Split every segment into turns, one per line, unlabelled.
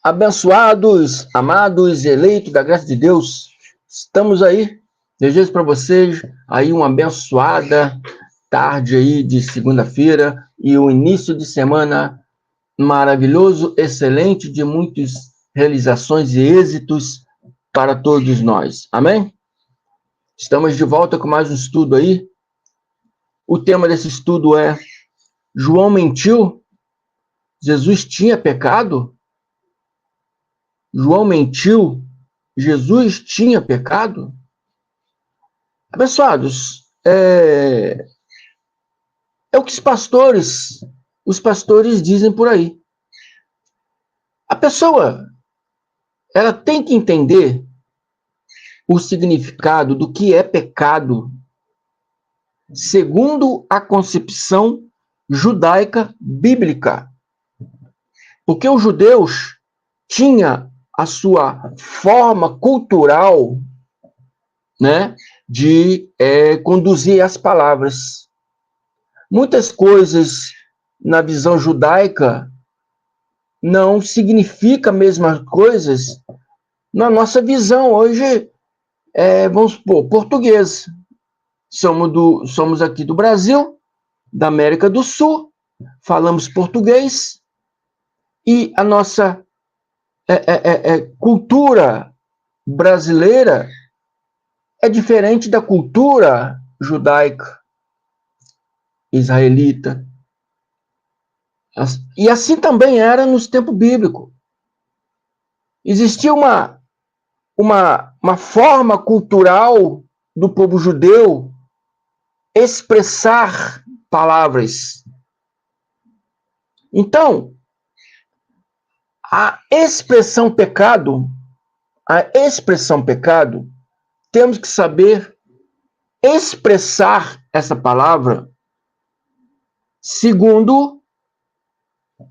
Abençoados, amados, eleitos da graça de Deus, estamos aí. Desejo para vocês aí uma abençoada tarde aí de segunda-feira e o início de semana maravilhoso, excelente, de muitas realizações e êxitos para todos nós. Amém? Estamos de volta com mais um estudo aí. O tema desse estudo é: João mentiu? Jesus tinha pecado? João mentiu? Jesus tinha pecado? Abençoados, é o que os pastores dizem por aí. A pessoa, ela tem que entender o significado do que é pecado, segundo a concepção judaica bíblica. Porque os judeus tinham a sua forma cultural, né, de conduzir as palavras. Muitas coisas na visão judaica não significam as mesmas coisas na nossa visão hoje, vamos supor, português. Somos aqui do Brasil, da América do Sul, falamos português, e a nossa cultura brasileira é diferente da cultura judaica, israelita. E assim também era nos tempos bíblicos. Existia uma forma cultural do povo judeu expressar palavras. Então, a expressão pecado, temos que saber expressar essa palavra segundo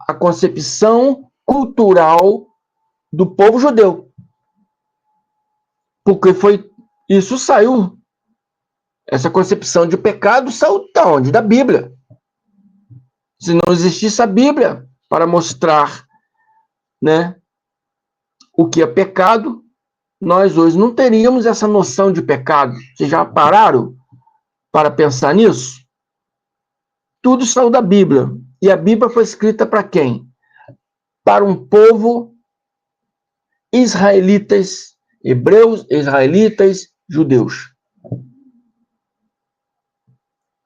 a concepção cultural do povo judeu. Porque essa concepção de pecado saiu de onde? Da Bíblia. Se não existisse a Bíblia para mostrar, né, o que é pecado, nós hoje não teríamos essa noção de pecado. Vocês já pararam para pensar nisso? Tudo saiu da Bíblia. E a Bíblia foi escrita para quem? Para um povo israelitas, hebreus, israelitas, judeus.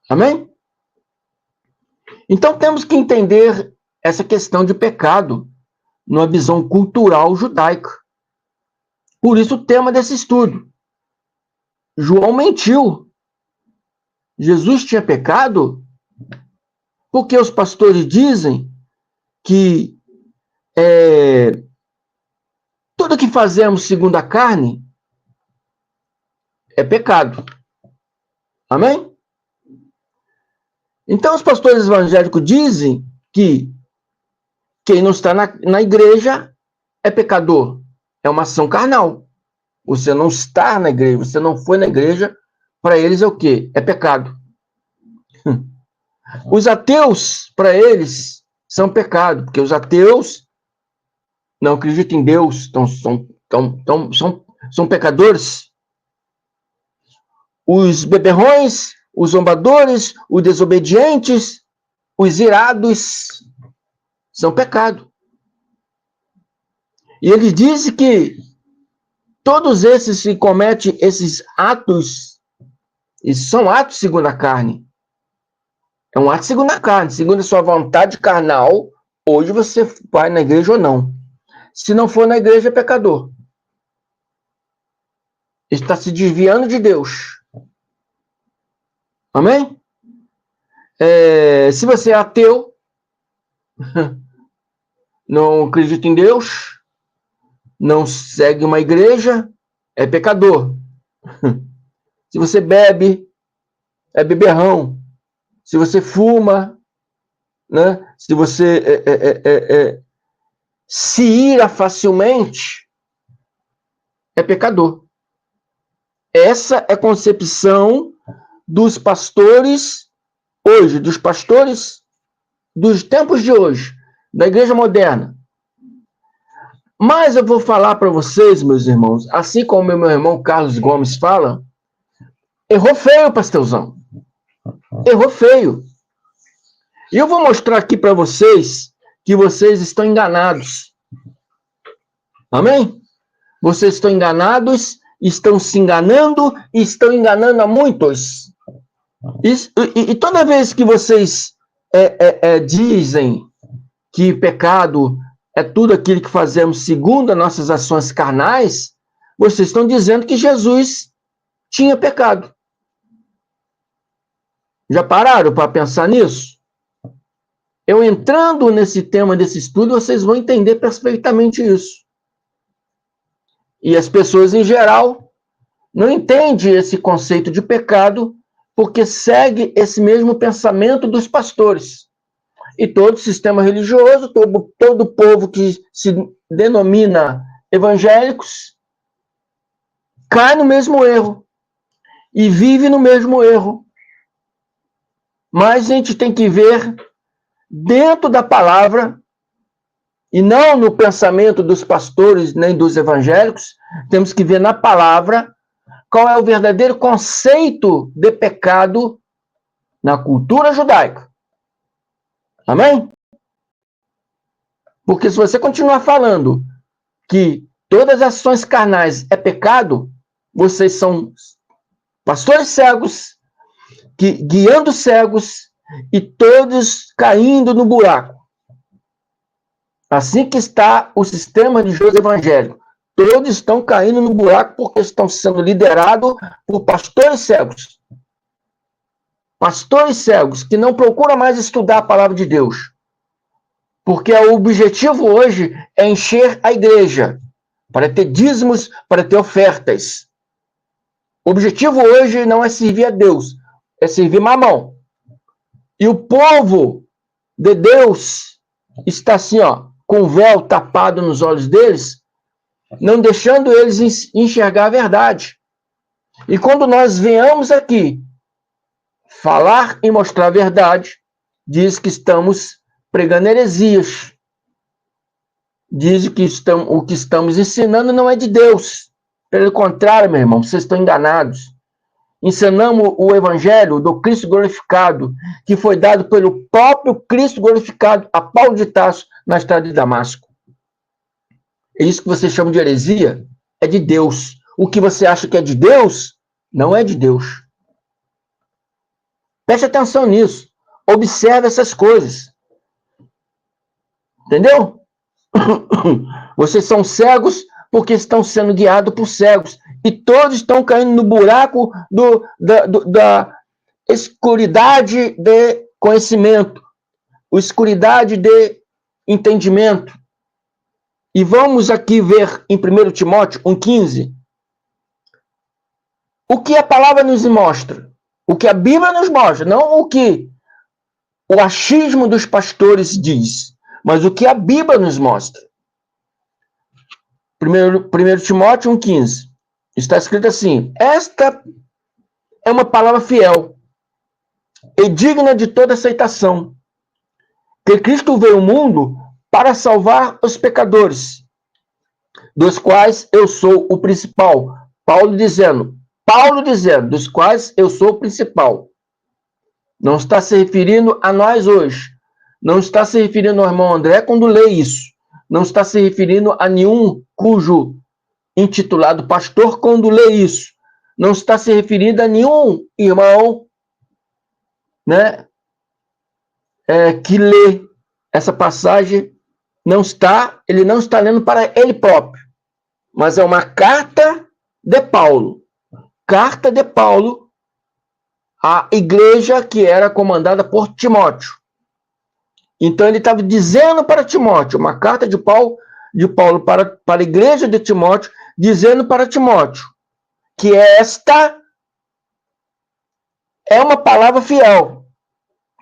Amém? Então temos que entender essa questão de pecado numa visão cultural judaica. Por isso o tema desse estudo. João mentiu. Jesus tinha pecado? Porque os pastores dizem que tudo que fazemos segundo a carne é pecado. Amém? Então os pastores evangélicos dizem que quem não está na igreja é pecador. É uma ação carnal. Você não está na igreja, você não foi na igreja, para eles é o quê? É pecado. Os ateus, para eles, são pecado, porque os ateus não acreditam em Deus, são pecadores. Os beberrões, os zombadores, os desobedientes, os irados, são pecado. E ele diz que todos esses que cometem esses atos, e são atos segundo a carne. É um ato segundo a carne, segundo a sua vontade carnal. Hoje você vai na igreja ou não. Se não for na igreja, é pecador. Está se desviando de Deus. Amém? Se você é ateu, não acredita em Deus, não segue uma igreja, é pecador. Se você bebe, é beberrão. Se você fuma, né? Se você se ira facilmente, é pecador. Essa é a concepção dos pastores hoje, dos pastores dos tempos de hoje, da igreja moderna. Mas eu vou falar para vocês, meus irmãos, assim como meu irmão Carlos Gomes fala, errou feio, pastorzão. Errou feio. E eu vou mostrar aqui para vocês que vocês estão enganados. Amém? Vocês estão enganados, estão se enganando e estão enganando a muitos. E toda vez que vocês dizem que pecado é tudo aquilo que fazemos segundo as nossas ações carnais, vocês estão dizendo que Jesus tinha pecado. Já pararam para pensar nisso? Eu entrando nesse tema desse estudo, vocês vão entender perfeitamente isso. E as pessoas, em geral, não entendem esse conceito de pecado porque segue esse mesmo pensamento dos pastores. E todo sistema religioso, todo povo que se denomina evangélicos, cai no mesmo erro e vive no mesmo erro. Mas a gente tem que ver dentro da palavra e não no pensamento dos pastores nem dos evangélicos, temos que ver na palavra qual é o verdadeiro conceito de pecado na cultura judaica. Amém? Porque se você continuar falando que todas as ações carnais é pecado, vocês são pastores cegos, guiando cegos e todos caindo no buraco. Assim que está o sistema religioso evangélico. Todos estão caindo no buraco porque estão sendo liderados por pastores cegos. Pastores cegos que não procuram mais estudar a palavra de Deus. Porque o objetivo hoje é encher a igreja, para ter dízimos, para ter ofertas. O objetivo hoje não é servir a Deus, é servir Mamão. E o povo de Deus está assim, ó, com o véu tapado nos olhos deles, não deixando eles enxergar a verdade. E quando nós venhamos aqui falar e mostrar a verdade, diz que estamos pregando heresias. Diz que o que estamos ensinando não é de Deus. Pelo contrário, meu irmão, vocês estão enganados. Ensinamos o evangelho do Cristo glorificado, que foi dado pelo próprio Cristo glorificado a Paulo de Tarso na estrada de Damasco. É isso que vocês chamam de heresia? É de Deus. O que você acha que é de Deus, não é de Deus. Preste atenção nisso. Observe essas coisas. Entendeu? Vocês são cegos porque estão sendo guiados por cegos. E todos estão caindo no buraco da escuridade de conhecimento, escuridade de entendimento. E vamos aqui ver em 1 Timóteo 1,15 o que a palavra nos mostra, o que a Bíblia nos mostra, não o que o achismo dos pastores diz, mas o que a Bíblia nos mostra. 1 Timóteo 1,15 está escrito assim: esta é uma palavra fiel e digna de toda aceitação, que Cristo veio ao mundo para salvar os pecadores, dos quais eu sou o principal. Paulo dizendo, dos quais eu sou o principal. Não está se referindo a nós hoje. Não está se referindo ao irmão André quando lê isso. Não está se referindo a nenhum cujo intitulado pastor quando lê isso. Não está se referindo a nenhum irmão, né, que lê essa passagem. Ele não está lendo para ele próprio, mas é uma carta de Paulo. Carta de Paulo à igreja que era comandada por Timóteo. Então ele estava dizendo para Timóteo, uma carta de Paulo para a igreja de Timóteo, dizendo para Timóteo que esta é uma palavra fiel.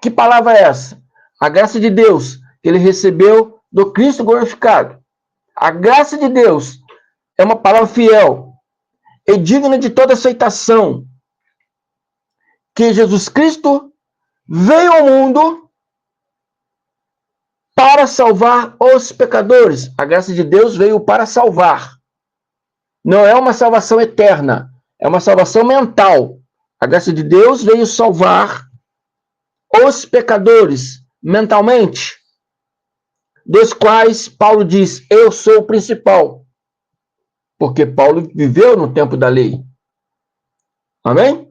Que palavra é essa? A graça de Deus que ele recebeu do Cristo glorificado. A graça de Deus é uma palavra fiel e digna de toda aceitação, que Jesus Cristo veio ao mundo para salvar os pecadores. A graça de Deus veio para salvar. Não é uma salvação eterna, é uma salvação mental. A graça de Deus veio salvar os pecadores mentalmente, dos quais Paulo diz: eu sou o principal. Porque Paulo viveu no tempo da lei. Amém?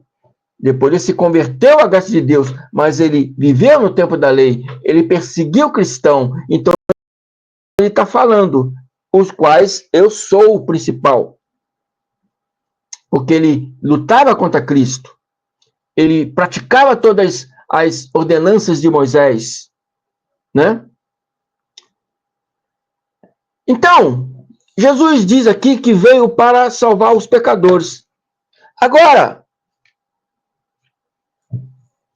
Depois ele se converteu à graça de Deus, mas ele viveu no tempo da lei, ele perseguiu o cristão. Então ele está falando, os quais eu sou o principal. Porque ele lutava contra Cristo, ele praticava todas as ordenanças de Moisés, né? Então, Jesus diz aqui que veio para salvar os pecadores. Agora,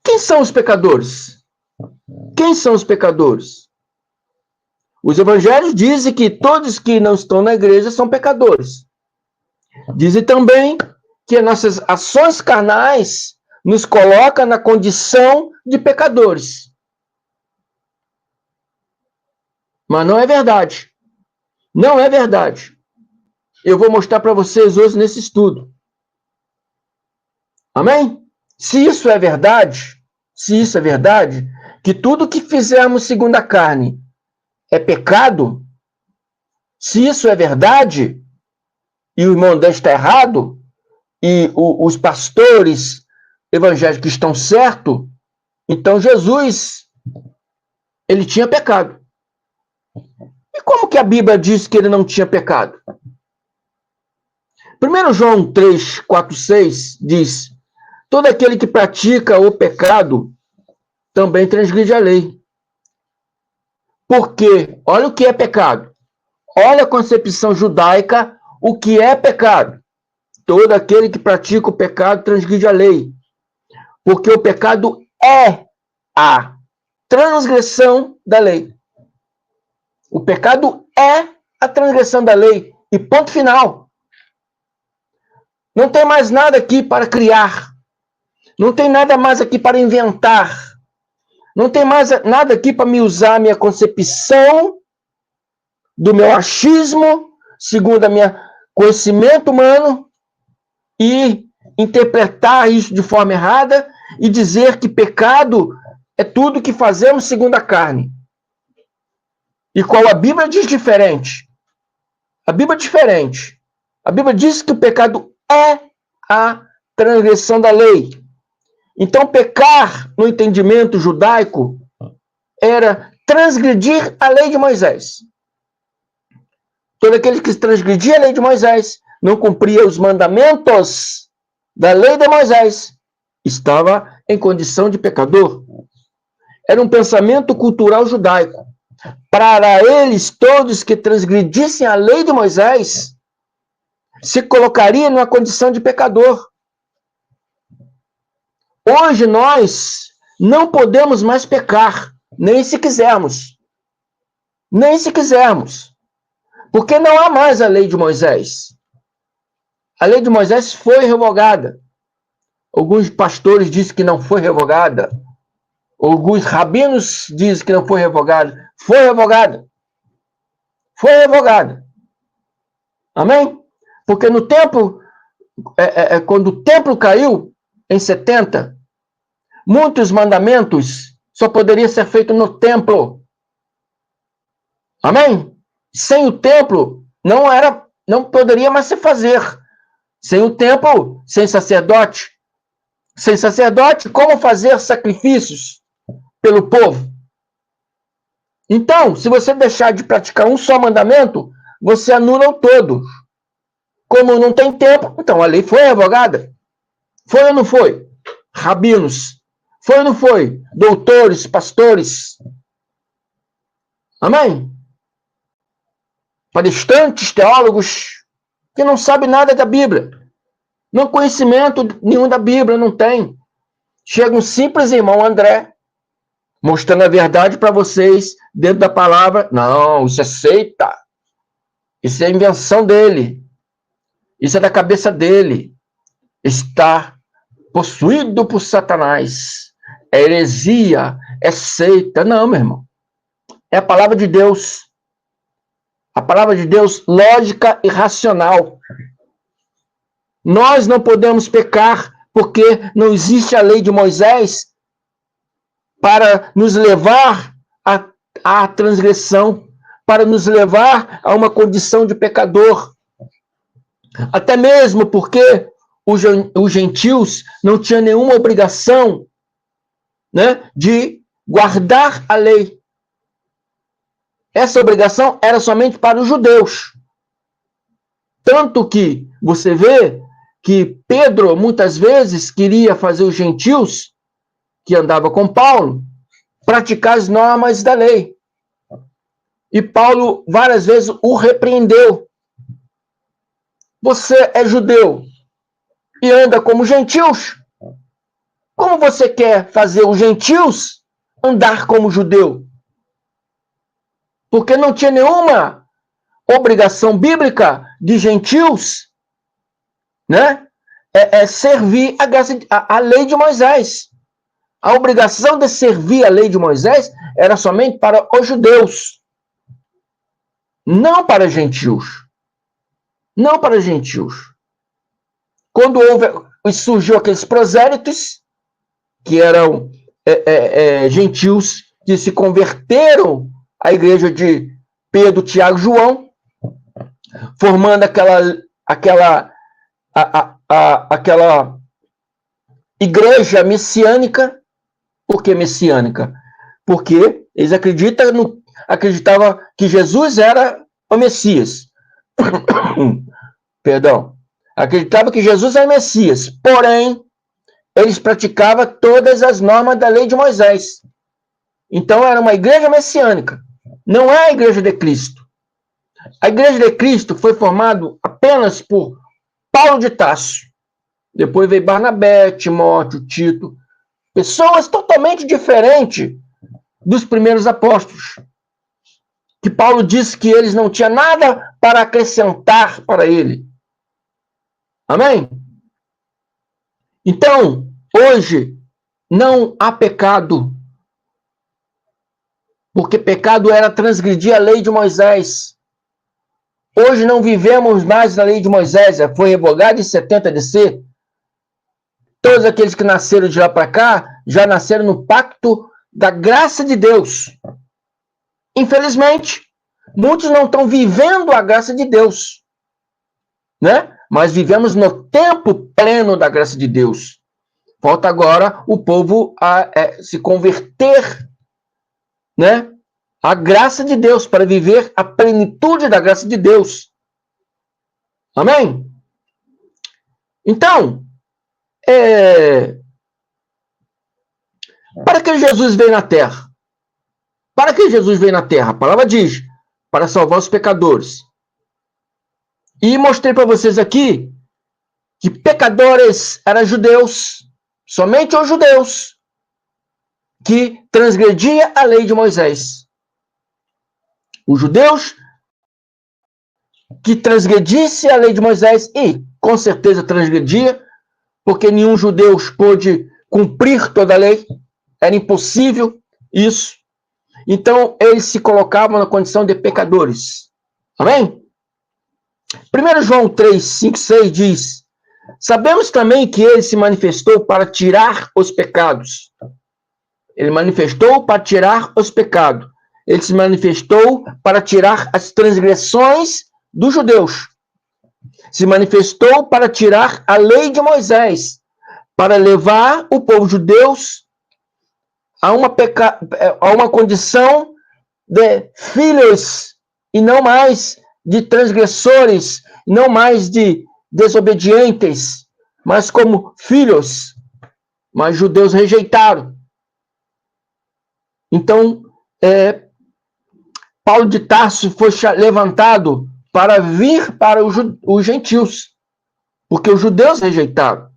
quem são os pecadores? Quem são os pecadores? Os evangelhos dizem que todos que não estão na igreja são pecadores. Dizem também que nossas ações carnais nos colocam na condição de pecadores. Mas não é verdade. Não é verdade. Eu vou mostrar para vocês hoje nesse estudo. Amém? Se isso é verdade, que tudo que fizermos segundo a carne é pecado, se isso é verdade, e o irmão Dante está errado, e os pastores evangélicos estão certos, então Jesus, ele tinha pecado. E como que a Bíblia diz que ele não tinha pecado? 1 João 3, 4, 6 diz: todo aquele que pratica o pecado também transgride a lei. Porque, olha o que é pecado. Olha a concepção judaica, o que é pecado. Todo aquele que pratica o pecado transgride a lei. Porque o pecado é a transgressão da lei. O pecado é a transgressão da lei. E ponto final. Não tem mais nada aqui para criar. Não tem nada mais aqui para inventar. Não tem mais nada aqui para me usar a minha concepção do meu achismo, segundo a minha conhecimento humano, e interpretar isso de forma errada e dizer que pecado é tudo que fazemos segundo a carne. E qual a Bíblia diz diferente? A Bíblia é diferente. A Bíblia diz que o pecado é a transgressão da lei. Então, pecar, no entendimento judaico, era transgredir a lei de Moisés. Todo aquele que transgredia a lei de Moisés, não cumpria os mandamentos da lei de Moisés, estava em condição de pecador. Era um pensamento cultural judaico. Para eles, todos que transgredissem a lei de Moisés, se colocaria numa condição de pecador. Hoje nós não podemos mais pecar, nem se quisermos. Nem se quisermos. Porque não há mais a lei de Moisés. A lei de Moisés foi revogada. Alguns pastores dizem que não foi revogada. Alguns rabinos dizem que não foi revogada. Foi revogada. Foi revogada. Amém? Porque no templo, quando o templo caiu, em 70, muitos mandamentos só poderiam ser feitos no templo. Amém? Sem o templo, não poderia mais se fazer. Sem o templo, sem sacerdote. Sem sacerdote, como fazer sacrifícios pelo povo? Então, se você deixar de praticar um só mandamento, você anula o todo. Como não tem tempo, então a lei foi revogada. Foi ou não foi? Rabinos. Foi ou não foi? Doutores, pastores. Amém? Palestrantes, teólogos, que não sabem nada da Bíblia. Não conhecimento nenhum da Bíblia, não tem. Chega um simples irmão André, mostrando a verdade para vocês, dentro da palavra. Não, isso é seita. Isso é invenção dele. Isso é da cabeça dele. Está possuído por Satanás. É heresia, é seita. Não, meu irmão. é a palavra de Deus. A palavra de Deus, lógica e racional. Nós não podemos pecar porque não existe a lei de Moisés para nos levar à transgressão, para nos levar a uma condição de pecador. Até mesmo porque os gentios não tinham nenhuma obrigação, né, de guardar a lei. Essa obrigação era somente para os judeus. Tanto que você vê que Pedro, muitas vezes, queria fazer os gentios, que andava com Paulo, praticar as normas da lei. E Paulo, várias vezes, o repreendeu. Você é judeu e anda como gentios? Como você quer fazer os gentios andar como judeu? Porque não tinha nenhuma obrigação bíblica de gentios, né? Servir a lei de Moisés. A obrigação de servir a lei de Moisés era somente para os judeus, não para gentios. Não para gentios. Quando surgiu aqueles prosélitos, que eram gentios que se converteram à igreja de Pedro, Tiago e João, formando aquela igreja messiânica. Por que messiânica? Porque eles acreditavam que Jesus era o Messias. Perdão. Acreditavam que Jesus era o Messias. Porém, eles praticavam todas as normas da lei de Moisés. Então, era uma igreja messiânica. Não é a igreja de Cristo. A igreja de Cristo foi formada apenas por Paulo de Tarso. Depois veio Barnabé, Timóteo, Tito. Pessoas totalmente diferentes dos primeiros apóstolos. Que Paulo disse que eles não tinham nada para acrescentar para ele. Amém? Então, hoje, não há pecado. Porque pecado era transgredir a lei de Moisés. Hoje não vivemos mais na lei de Moisés. Foi revogada em 70 DC. Todos aqueles que nasceram de lá para cá, já nasceram no pacto da graça de Deus. Infelizmente, muitos não estão vivendo a graça de Deus, né? Mas vivemos no tempo pleno da graça de Deus. Falta agora o povo se converter, né? A graça de Deus, para viver a plenitude da graça de Deus. Amém? Então, para que Jesus veio na Terra? Para que Jesus veio na Terra? A palavra diz, para salvar os pecadores. E mostrei para vocês aqui que pecadores eram judeus, somente os judeus, que transgrediam a lei de Moisés. Os judeus que transgredissem a lei de Moisés, e com certeza transgredia, porque nenhum judeu pôde cumprir toda a lei, era impossível isso. Então, eles se colocavam na condição de pecadores. Amém? 1 João 3, 5, 6 diz: sabemos também que ele se manifestou para tirar os pecados. Ele manifestou para tirar os pecados. Ele se manifestou para tirar as transgressões dos judeus. Se manifestou para tirar a lei de Moisés, para levar o povo judeu a uma condição de filhos e não mais de transgressores, não mais de desobedientes, mas como filhos. Mas judeus rejeitaram. Então, Paulo de Tarso foi levantado para vir para os gentios, porque os judeus rejeitaram.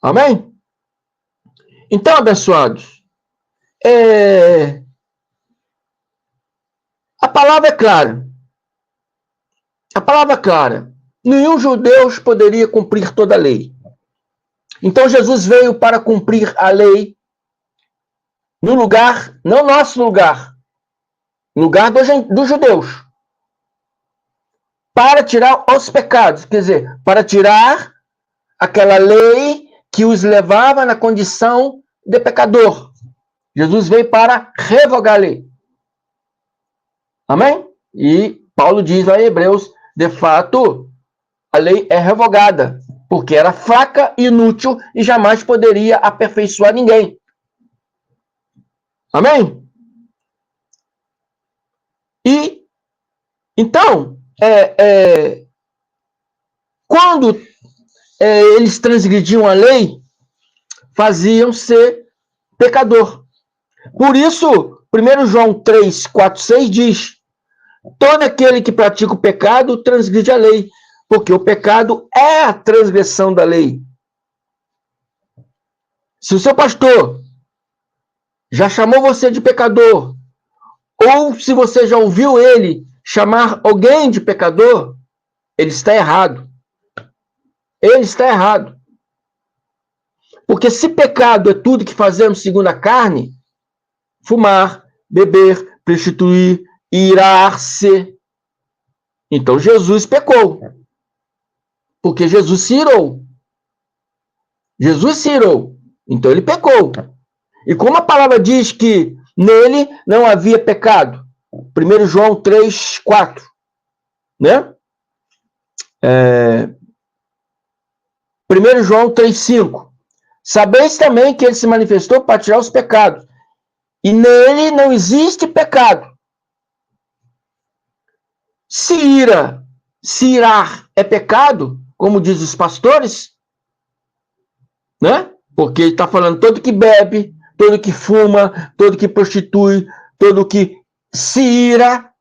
Amém? Então, abençoados, a palavra é clara. A palavra é clara. Nenhum judeu poderia cumprir toda a lei. Então, Jesus veio para cumprir a lei no lugar, não nosso lugar, no lugar dos judeus, para tirar os pecados, quer dizer, para tirar aquela lei que os levava na condição de pecador. Jesus veio para revogar a lei. Amém? E Paulo diz lá em Hebreus, de fato, a lei é revogada, porque era fraca, inútil e jamais poderia aperfeiçoar ninguém. Amém? E, então, quando eles transgrediam a lei, faziam-se pecador. Por isso, 1 João 3, 4, 6 diz: todo aquele que pratica o pecado transgride a lei, porque o pecado é a transgressão da lei. Se o seu pastor já chamou você de pecador, ou se você já ouviu ele chamar alguém de pecador, ele está errado. Ele está errado. Porque se pecado é tudo que fazemos segundo a carne, fumar, beber, prostituir, irar-se, então Jesus pecou. Porque Jesus se irou. Jesus se irou. Então ele pecou. E como a palavra diz que nele não havia pecado, 1 João 3, 4, né? 1 João 3, 5. Sabeis também que ele se manifestou para tirar os pecados, e nele não existe pecado. Se irar é pecado, como diz os pastores, né? Porque ele está falando todo que bebe, todo que fuma, todo que prostitui, todo que se ira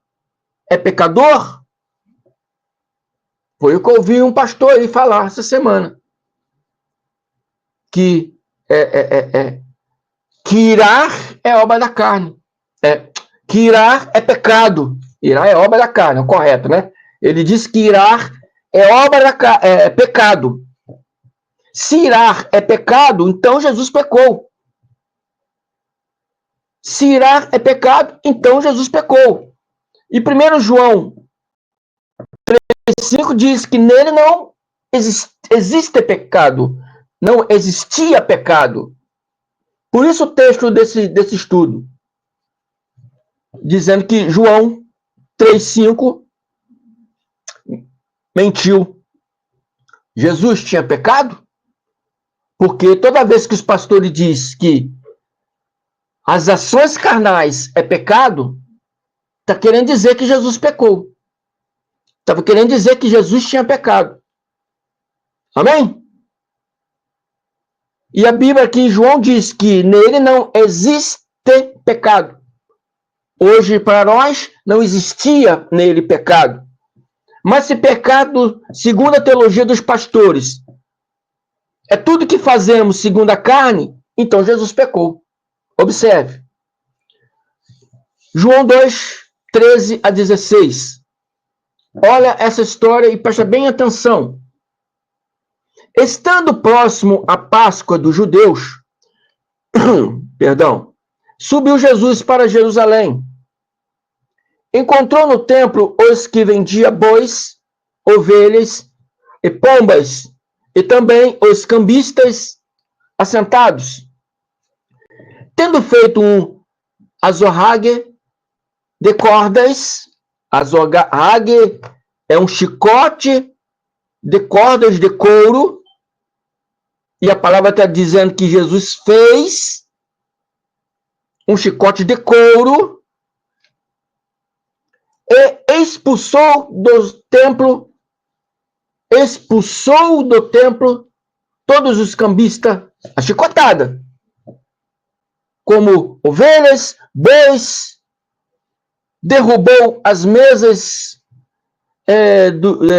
é pecador. Foi o que eu ouvi um pastor aí falar essa semana. Que irar é obra da carne. Que irar é pecado. Irar é obra da carne, é correto, né? Ele diz que irar é obra da carne, é pecado. Se irar é pecado, então Jesus pecou. Se irar é pecado, então Jesus pecou. E 1 João 3,5 diz que nele não existe pecado. Não existia pecado. Por isso o texto desse estudo, dizendo que João 3,5 mentiu. Jesus tinha pecado? Porque toda vez que os pastores dizem que as ações carnais é pecado, está querendo dizer que Jesus pecou. Estava querendo dizer que Jesus tinha pecado. Amém? E a Bíblia aqui em João diz que nele não existe pecado. Hoje, para nós, não existia nele pecado. Mas se pecado, segundo a teologia dos pastores, é tudo que fazemos segundo a carne, então Jesus pecou. Observe. João 2, 13 a 16. Olha essa história e presta bem atenção. Estando próximo à Páscoa dos judeus, subiu Jesus para Jerusalém. Encontrou no templo os que vendiam bois, ovelhas e pombas, e também os cambistas assentados. Tendo feito um azorrague de cordas, azorrague é um chicote de cordas de couro, e a palavra está dizendo que Jesus fez um chicote de couro e expulsou do templo todos os cambistas a chicotada, como ovelhas, bois, derrubou as mesas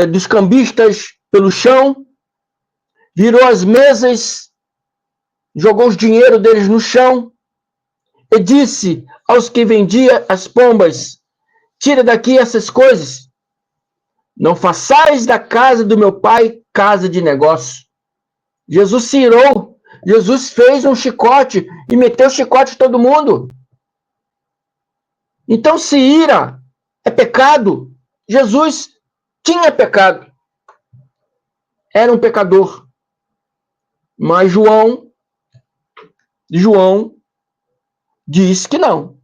dos cambistas pelo chão, virou as mesas, jogou os dinheiro deles no chão e disse aos que vendiam as pombas: tira daqui essas coisas, não façais da casa do meu pai casa de negócio. Jesus se irou, Jesus fez um chicote e meteu chicote em todo mundo. Então, se ira é pecado, Jesus tinha pecado. Era um pecador. Mas João diz que não.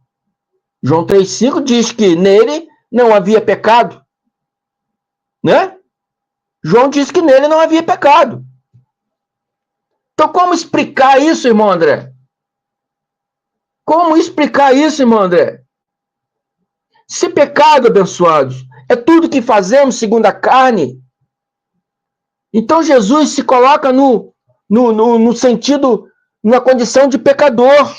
João 3,5 diz que nele não havia pecado. Né? João diz que nele não havia pecado. Então, como explicar isso, irmão André? Como explicar isso, irmão André? Se pecado, abençoados, é tudo que fazemos segundo a carne, então Jesus se coloca no sentido, na condição de pecador.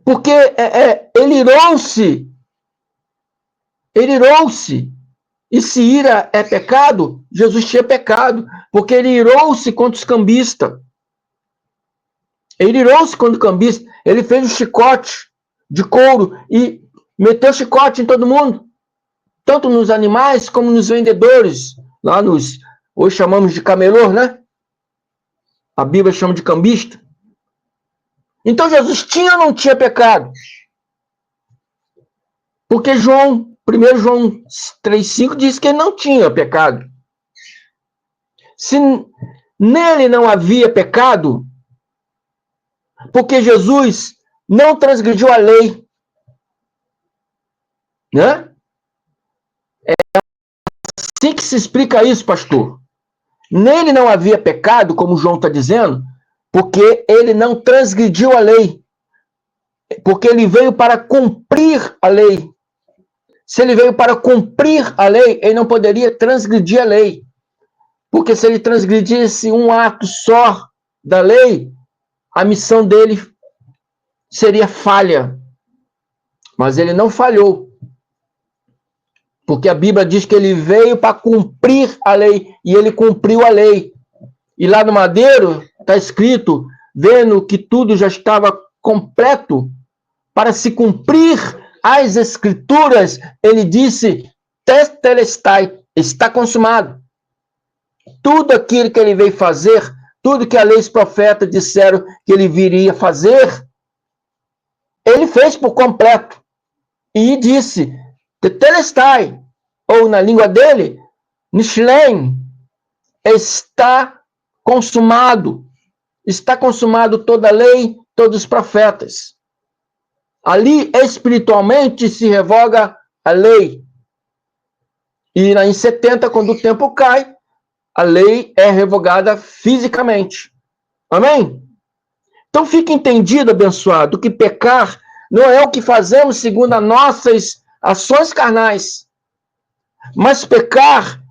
Porque ele irou-se. E se ira é pecado, Jesus tinha pecado, porque ele irou-se contra os cambistas. Ele irou-se contra o cambista, ele fez um chicote de couro e meteu chicote em todo mundo, tanto nos animais como nos vendedores, lá hoje chamamos de camelô, né? A Bíblia chama de cambista. Então Jesus tinha ou não tinha pecado? Porque 1 João 3,5 diz que ele não tinha pecado. Se nele não havia pecado, porque Jesus não transgrediu a lei, né? É assim que se explica isso, pastor. Nele não havia pecado, como João está dizendo, porque ele não transgrediu a lei. Porque ele veio para cumprir a lei. Se ele veio para cumprir a lei, ele não poderia transgredir a lei. Porque se ele transgredisse um ato só da lei, a missão dele seria falha. Mas ele não falhou. Porque a Bíblia diz que ele veio para cumprir a lei, e ele cumpriu a lei. E lá no madeiro está escrito, vendo que tudo já estava completo, para se cumprir as escrituras, ele disse, tetelestai, está consumado. Tudo aquilo que ele veio fazer, tudo que a lei e os profetas disseram que ele viria fazer, ele fez por completo. E disse, tetelestai, ou na língua dele, nishlen, está consumado. Está consumado toda a lei, todos os profetas. Ali, espiritualmente, se revoga a lei. E em 70, quando o tempo cai, a lei é revogada fisicamente. Amém? Então, fica entendido, abençoado, que pecar não é o que fazemos segundo as nossas ações carnais, mas pecar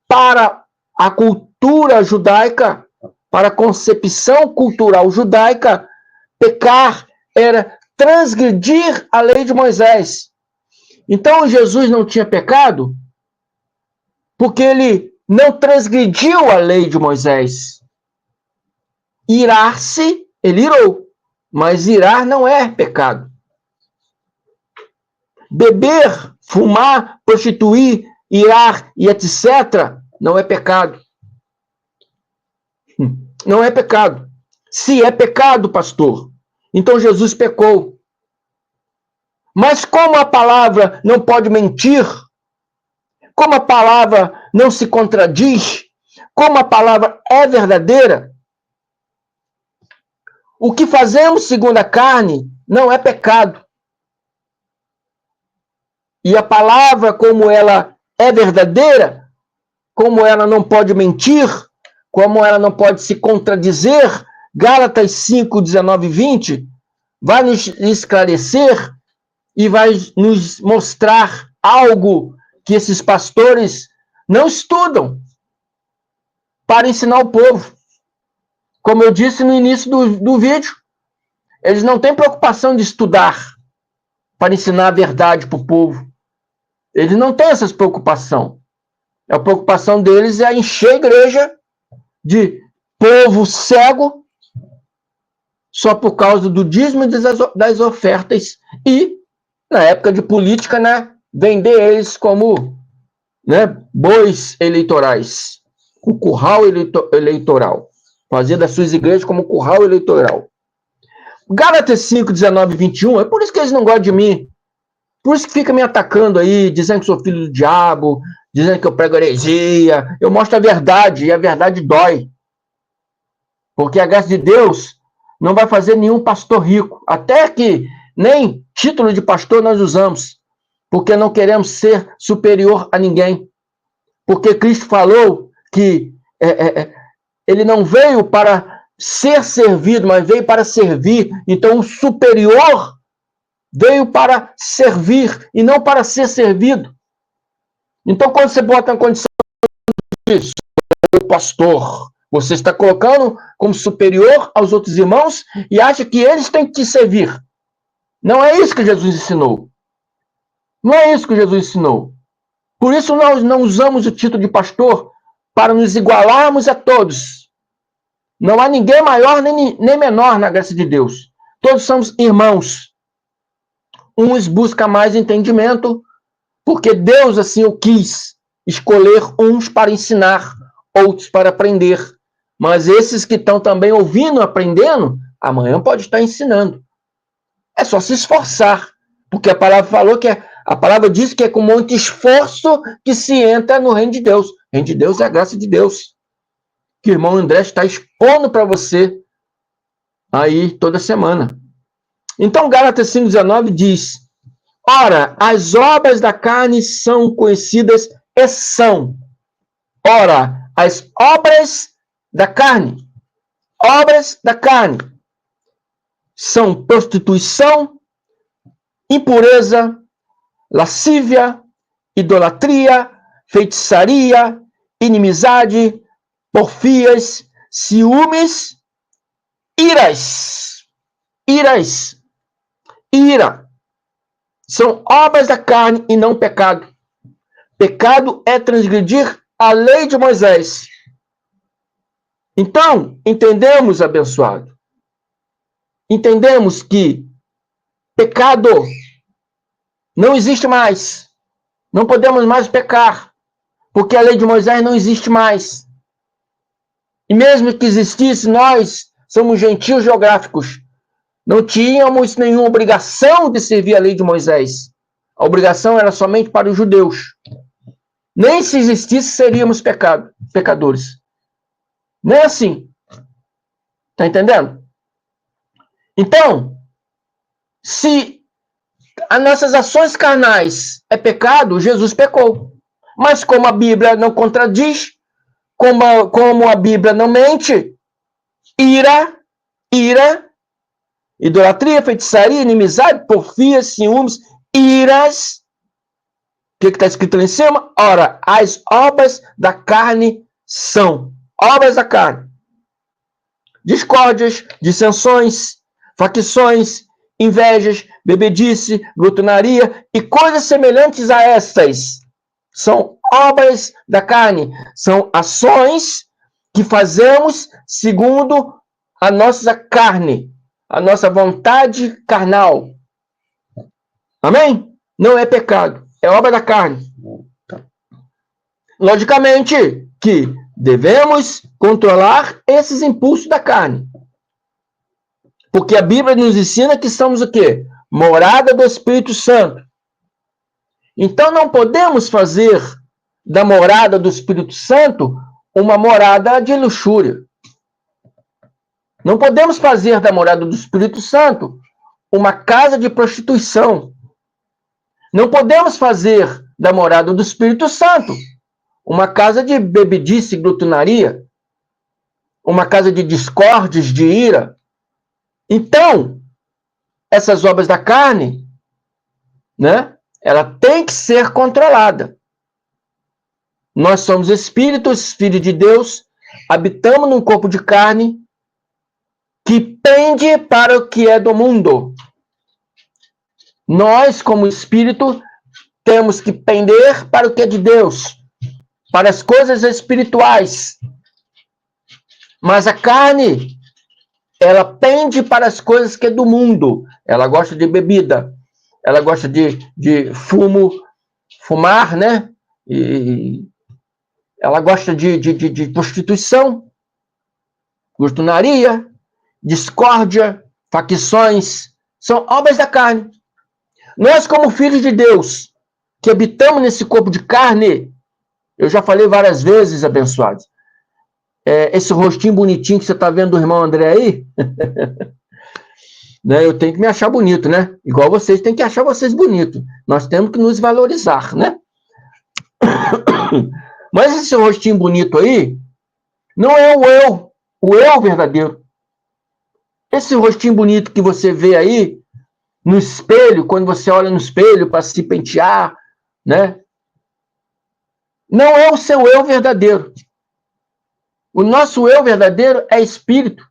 para a cultura judaica, para a concepção cultural judaica, pecar era transgredir a lei de Moisés. Então, Jesus não tinha pecado porque ele não transgrediu a lei de Moisés. Irar-se, ele irou, mas irar não é pecado. Beber, fumar, prostituir, irar e etc. não é pecado. Não é pecado. Se é pecado, pastor, então Jesus pecou. Mas como a palavra não pode mentir, como a palavra não se contradiz, como a palavra é verdadeira, o que fazemos segundo a carne não é pecado. E a palavra, como ela é verdadeira, como ela não pode mentir, como ela não pode se contradizer, Gálatas 5, 19 e 20, vai nos esclarecer e vai nos mostrar algo que esses pastores não estudam para ensinar o povo. Como eu disse no início do vídeo, eles não têm preocupação de estudar para ensinar a verdade para o povo. Eles não têm essa preocupação. A preocupação deles é encher a igreja de povo cego só por causa do dízimo das ofertas e, na época de política, né, vender eles como, né, bois eleitorais, o curral eleitoral. Fazer das suas igrejas como curral eleitoral. Gálatas 5, 19 e 21, é por isso que eles não gostam de mim. Por isso que fica me atacando aí, dizendo que sou filho do diabo, dizendo que eu prego heresia. Eu mostro a verdade, e a verdade dói. Porque a graça de Deus não vai fazer nenhum pastor rico. Até que nem título de pastor nós usamos. Porque não queremos ser superior a ninguém. Porque Cristo falou que ele não veio para ser servido, mas veio para servir. Então o superior veio para servir e não para ser servido. Então, quando você bota na condição de sou pastor, você está colocando como superior aos outros irmãos e acha que eles têm que te servir. Não é isso que Jesus ensinou. Não é isso que Jesus ensinou. Por isso, nós não usamos o título de pastor para nos igualarmos a todos. Não há ninguém maior nem menor na graça de Deus. Todos somos irmãos. Uns buscam mais entendimento, porque Deus assim o quis, escolher uns para ensinar, outros para aprender. Mas esses que estão também ouvindo, aprendendo, amanhã pode estar ensinando. É só se esforçar, porque a palavra falou que a palavra diz que é com muito esforço que se entra no reino de Deus. O reino de Deus é a graça de Deus, que o irmão André está expondo para você aí toda semana. Então, Gálatas 5,19 diz: ora, as obras da carne são conhecidas e são. Ora, as obras da carne são prostituição, impureza, lascívia, idolatria, feitiçaria, inimizade, porfias, ciúmes, iras. Ira. São obras da carne e não pecado. Pecado é transgredir a lei de Moisés. Então, entendemos, abençoado, entendemos que pecado não existe mais. Não podemos mais pecar, porque a lei de Moisés não existe mais. E mesmo que existisse, nós somos gentios geográficos. Não tínhamos nenhuma obrigação de servir a lei de Moisés. A obrigação era somente para os judeus. Nem se existisse, seríamos pecadores. Não é assim. Está entendendo? Então, se as nossas ações carnais é pecado, Jesus pecou. Mas como a Bíblia não contradiz, como a Bíblia não mente, ira, idolatria, feitiçaria, inimizade, porfia, ciúmes, iras. O que está escrito ali em cima? Ora, as obras da carne são. Obras da carne. Discórdias, dissensões, facções, invejas, bebedice, glutonaria e coisas semelhantes a estas. São obras da carne. São ações que fazemos segundo a nossa carne, a nossa vontade carnal. Amém? Não é pecado, é obra da carne. Logicamente que devemos controlar esses impulsos da carne. Porque a Bíblia nos ensina que somos o quê? Morada do Espírito Santo. Então não podemos fazer da morada do Espírito Santo uma morada de luxúria. Não podemos fazer da morada do Espírito Santo uma casa de prostituição. Não podemos fazer da morada do Espírito Santo uma casa de bebedice e glutonaria, uma casa de discórdias, de ira. Então, essas obras da carne, né, ela tem que ser controlada. Nós somos espíritos, filhos de Deus, habitamos num corpo de carne que pende para o que é do mundo. Nós, como espírito, temos que pender para o que é de Deus, para as coisas espirituais. Mas a carne, ela pende para as coisas que é do mundo. Ela gosta de bebida, ela gosta de fumar, né? E ela gosta de prostituição, glutonaria, discórdia, facções, são obras da carne. Nós, como filhos de Deus, que habitamos nesse corpo de carne, eu já falei várias vezes, abençoados, esse rostinho bonitinho que você está vendo do irmão André aí, né, eu tenho que me achar bonito, né? Igual vocês têm que achar vocês bonitos. Nós temos que nos valorizar, né? Mas esse rostinho bonito aí não é o eu verdadeiro. Esse rostinho bonito que você vê aí no espelho, quando você olha no espelho para se pentear, né? Não é o seu eu verdadeiro. O nosso eu verdadeiro é espírito,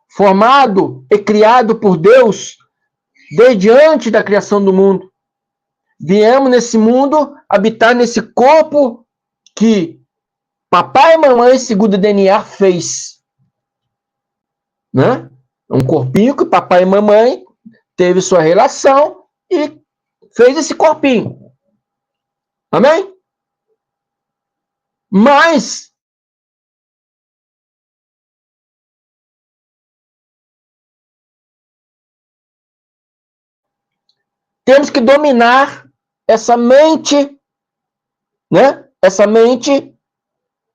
formado e criado por Deus desde antes da criação do mundo. Viemos nesse mundo habitar nesse corpo que papai e mamãe, segundo o DNA, fez. Né? Um corpinho que papai e mamãe teve sua relação e fez esse corpinho. Amém? Mas temos que dominar essa mente, né? Essa mente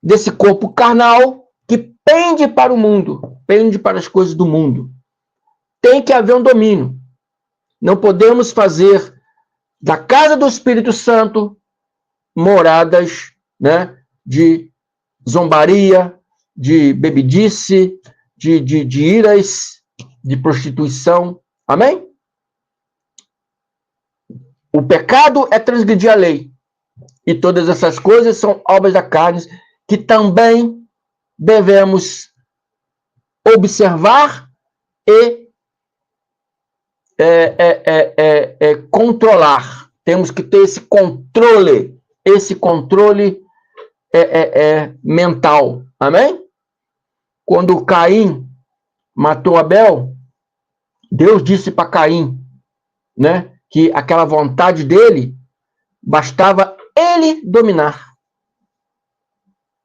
desse corpo carnal que pende para o mundo, pende para as coisas do mundo. Tem que haver um domínio. Não podemos fazer da casa do Espírito Santo moradas, né, de zombaria, de bebidice, de iras, de prostituição. Amém? O pecado é transgredir a lei. E todas essas coisas são obras da carne que também devemos observar e controlar. Temos que ter esse controle mental. Amém? Quando Caim matou Abel, Deus disse para Caim, né, que aquela vontade dele bastava ele dominar.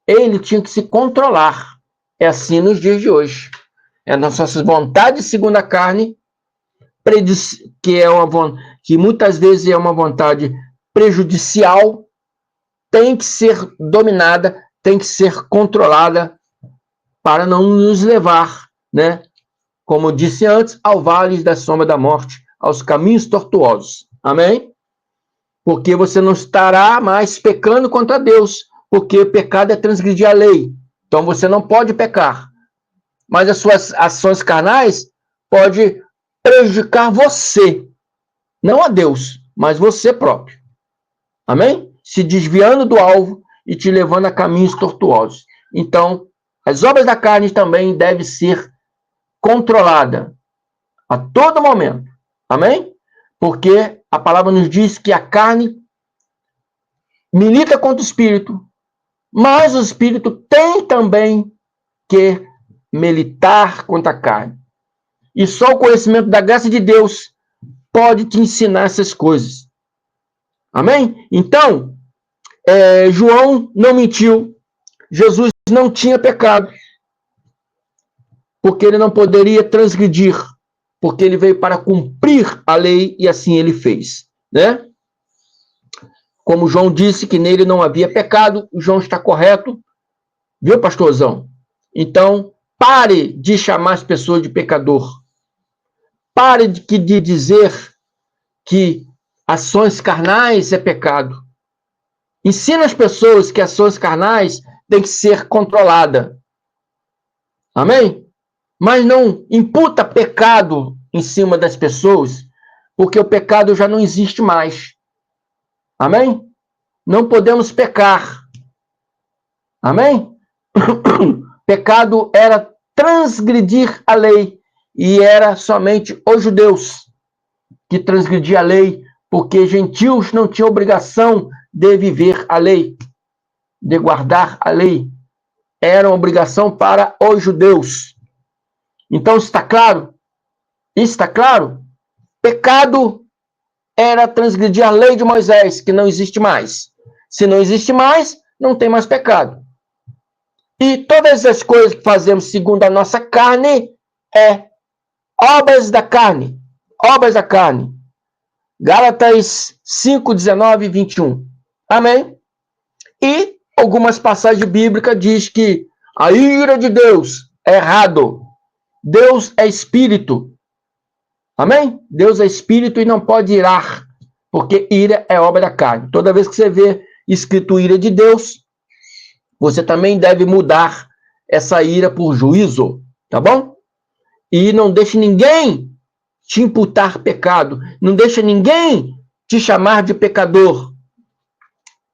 Ele tinha que se controlar. É assim nos dias de hoje. Nas nossas vontades segundo a carne, que muitas vezes é uma vontade prejudicial, tem que ser dominada, tem que ser controlada para não nos levar, né, como eu disse antes, ao vale da sombra da morte, aos caminhos tortuosos. Amém? Porque você não estará mais pecando contra Deus, porque o pecado é transgredir a lei. Então você não pode pecar. Mas as suas ações carnais podem prejudicar você, não a Deus, mas você próprio. Amém? Se desviando do alvo e te levando a caminhos tortuosos. Então, as obras da carne também devem ser controladas a todo momento. Amém? Porque a palavra nos diz que a carne milita contra o espírito, mas o espírito tem também que militar contra a carne. E só o conhecimento da graça de Deus pode te ensinar essas coisas. Amém? Então, João não mentiu. Jesus não tinha pecado. Porque ele não poderia transgredir. Porque ele veio para cumprir a lei e assim ele fez. Né? Como João disse que nele não havia pecado, o João está correto. Viu, pastorzão? Então, pare de chamar as pessoas de pecador. Pare de dizer que ações carnais é pecado. Ensina as pessoas que ações carnais têm que ser controladas. Amém? Mas não imputa pecado em cima das pessoas, porque o pecado já não existe mais. Amém? Não podemos pecar. Amém? Pecado era transgredir a lei, e era somente os judeus que transgrediam a lei, porque gentios não tinham obrigação de viver a lei, de guardar a lei. Era uma obrigação para os judeus. Então, está claro? Está claro? Pecado era transgredir a lei de Moisés, que não existe mais. Se não existe mais, não tem mais pecado. E todas as coisas que fazemos segundo a nossa carne é Obras da carne. Obras da carne. Gálatas 5, 19 e 21. Amém? E algumas passagens bíblicas diz que a ira de Deus é errado. Deus é espírito. Amém? Deus é espírito e não pode irar, porque ira é obra da carne. Toda vez que você vê escrito ira de Deus, você também deve mudar essa ira por juízo, tá bom? E não deixe ninguém te imputar pecado, não deixe ninguém te chamar de pecador.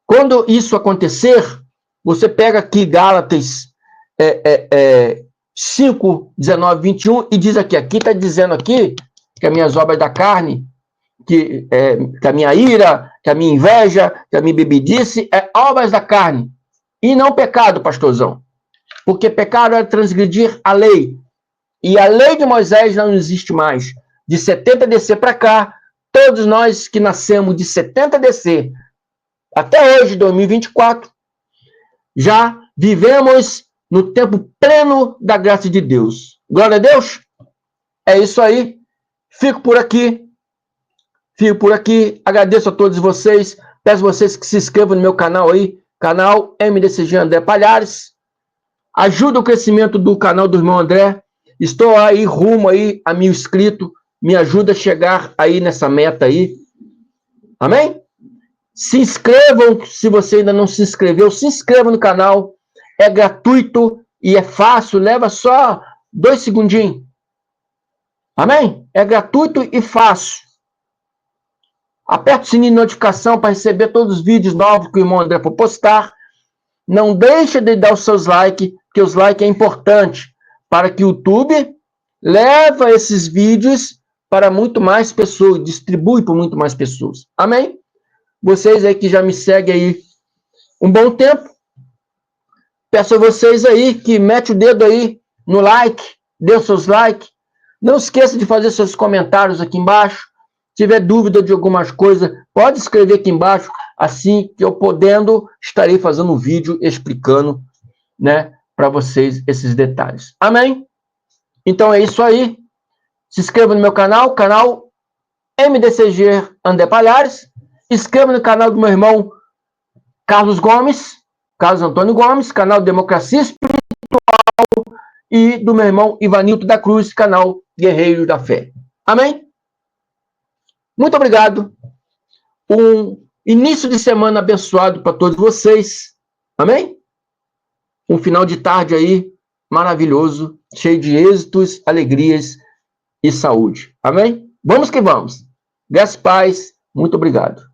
Quando isso acontecer, você pega aqui Gálatas 5, 19, 21 e diz aqui está dizendo aqui que as minhas obras da carne, que a minha ira, que a minha inveja, que a minha bebidice é obras da carne e não pecado, pastorzão. Porque pecado é transgredir a lei. E a lei de Moisés não existe mais. De 70 DC para cá, todos nós que nascemos de 70 DC até hoje, 2024, já vivemos no tempo pleno da graça de Deus. Glória a Deus. É isso aí. Fico por aqui. Agradeço a todos vocês. Peço vocês que se inscrevam no meu canal aí, canal MDCG André Palhares. Ajuda o crescimento do canal do irmão André. Estou aí rumo aí a 1000 inscritos. Me ajuda a chegar aí nessa meta aí. Amém? Se inscrevam, se você ainda não se inscreveu, se inscreva no canal. É gratuito e é fácil, leva só 2 segundinhos. Amém? É gratuito e fácil. Aperta o sininho de notificação para receber todos os vídeos novos que o irmão André for postar. Não deixe de dar os seus likes, porque os likes é importante para que o YouTube leve esses vídeos para muito mais pessoas, distribui para muito mais pessoas. Amém? Vocês aí que já me seguem aí um bom tempo, peço a vocês aí que mete o dedo aí no like, dê os seus likes. Não esqueça de fazer seus comentários aqui embaixo. Se tiver dúvida de algumas coisas, pode escrever aqui embaixo. Assim que eu podendo, estarei fazendo um vídeo explicando, né, para vocês esses detalhes. Amém? Então é isso aí. Se inscreva no meu canal, canal MDCG André Palhares. Inscreva no canal do meu irmão Carlos Antônio Gomes, canal Democracia Espiritual, e do meu irmão Ivanilton da Cruz, canal Guerreiro da Fé. Amém? Muito obrigado. Um início de semana abençoado para todos vocês. Amém? Um final de tarde aí maravilhoso, cheio de êxitos, alegrias e saúde. Amém? Vamos que vamos. Graças, paz. Muito obrigado.